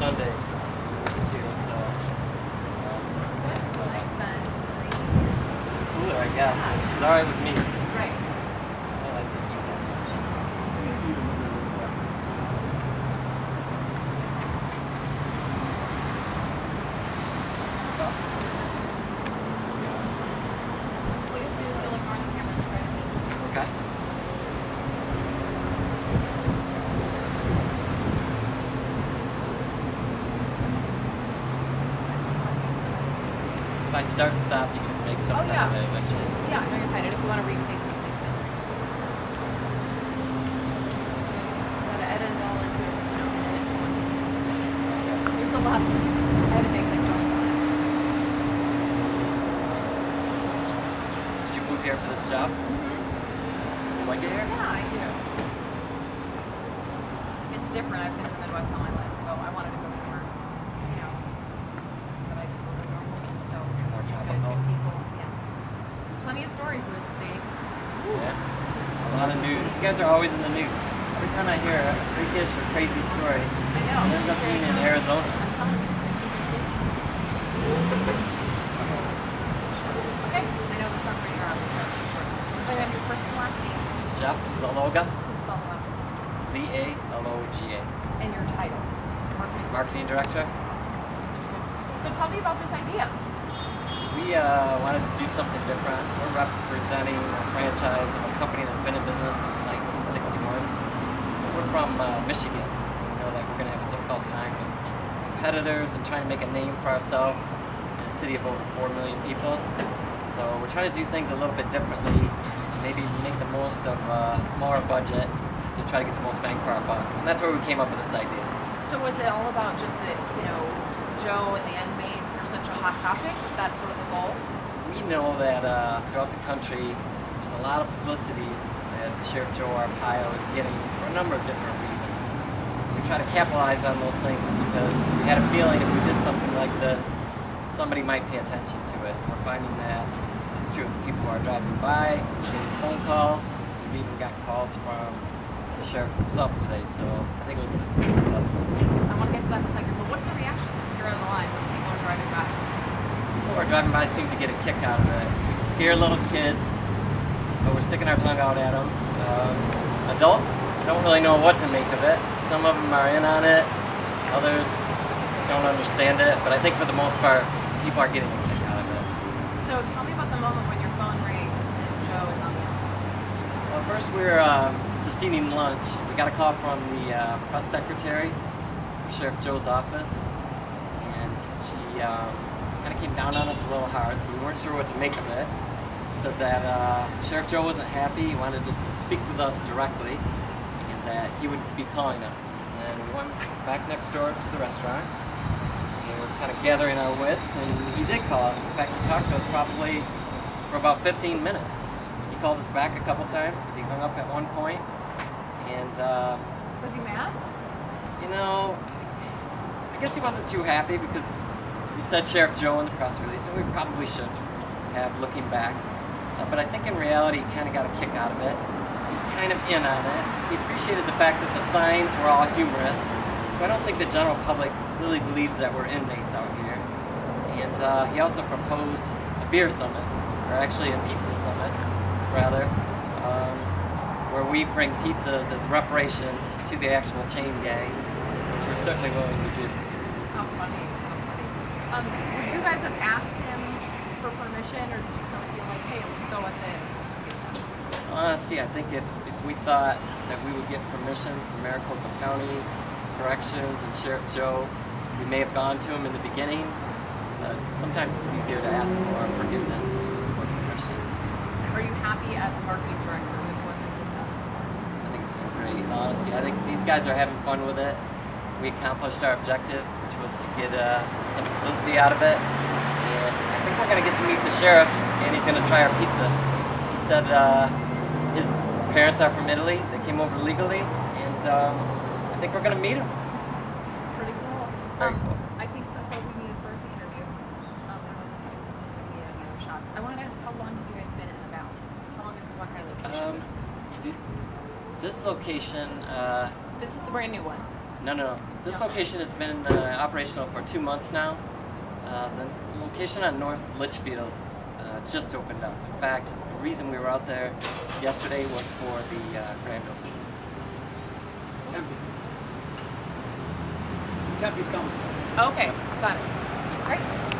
Sunday. Just here until. It's been cooler, I guess, but she's alright with me. Right. I like the heat that much. Okay. If I start and stop, you can just make something yeah. say eventually. Yeah, no, you're fine. And if you want to restate something, gotta edit it all into it. There's a lot of editing that goes on. Did you move here for this job? You like it here? Yeah, I do. It's different. I've been in the Midwest all my life, so I wanted to go somewhere, you know, that I could go to normally. So More good tropical. people. Yeah. Plenty of stories in this state. Yeah. A lot of news. You guys are always in the news. Every time I hear a freakish or crazy story, I know. it ends up being in Arizona. I'm telling you. Okay. I know the sun's right here. I have your first and last name. Jeff Zaloga, Please spell the last name. Z-A-L-O-G-A. And your title. Marketing director. So tell me about this idea. We wanted to do something different. We're representing a franchise of a company that's been in business since 1961. We're from Michigan. We know that we're going to have a difficult time with competitors and trying to make a name for ourselves in a city of over 4 million people. So we're trying to do things a little bit differently, maybe make the most of a smaller budget to try to get the most bang for our buck. And that's where we came up with this idea. So was it all about just that, you know, Joe and the inmates are such a hot topic? Was that sort of the goal? We know that throughout the country, there's a lot of publicity that Sheriff Joe Arpaio is getting for a number of different reasons. We try to capitalize on those things because we had a feeling if we did something like this, somebody might pay attention to it. We're finding that it's true. People who are driving by, getting phone calls. We've even got calls from the sheriff himself today, so I think it was successful. I want to get to that in a second, but what's the reaction since you're on the line when people are driving by? People who are driving by seem to get a kick out of it. We scare little kids, but we're sticking our tongue out at them. Adults don't really know what to make of it. Some of them are in on it, others don't understand it, but I think for the most part, people are getting a kick out of it. So tell me about the moment when your phone rings and Joe is on the line. Well, first we were just eating lunch. We got a call from the press secretary of Sheriff Joe's office, and she kind of came down on us a little hard, so we weren't sure what to make of it. Said that Sheriff Joe wasn't happy, he wanted to speak with us directly, and that he would be calling us. And then we went back next door to the restaurant, and we were kind of gathering our wits, and he did call us. In fact, he talked to us probably for about 15 minutes. He called us back a couple times because he hung up at one point, and Was he mad? you know, I guess he wasn't too happy because we said Sheriff Joe in the press release, and we probably should have looking back. But I think in reality he kind of got a kick out of it. He was kind of in on it. He appreciated the fact that the signs were all humorous. So I don't think the general public really believes that we're inmates out here. And he also proposed a beer summit, or actually a pizza summit, rather, where we bring pizzas as reparations to the actual chain gang, which we're certainly willing to do. How funny. How funny. Would you guys have asked him for permission, or did you kind of feel like, hey, let's go with it? Honesty, I think if we thought that we would get permission from Maricopa County Corrections and Sheriff Joe, we may have gone to him in the beginning, but sometimes it's easier to ask for forgiveness than it is for permission. Are you happy as a marketing director with what this has done so far? I think it's been great. Honestly, I think these guys are having fun with it. We accomplished our objective, which was to get some publicity out of it. And I think we're going to get to meet the sheriff, and he's going to try our pizza. He said his parents are from Italy. They came over legally, and I think we're going to meet him. Pretty cool. Very cool. I think that's all we need as far as the interview. I don't know if you need any other shots. I wanted to ask, how long have you guys been in the Valley? How long is the Buckeye location? This location, This is the brand new one. No. This No. location has been operational for 2 months now. The location on North Litchfield just opened up. In fact, the reason we were out there yesterday was for the grand opening. Tempe's coming. Okay, got it. Great.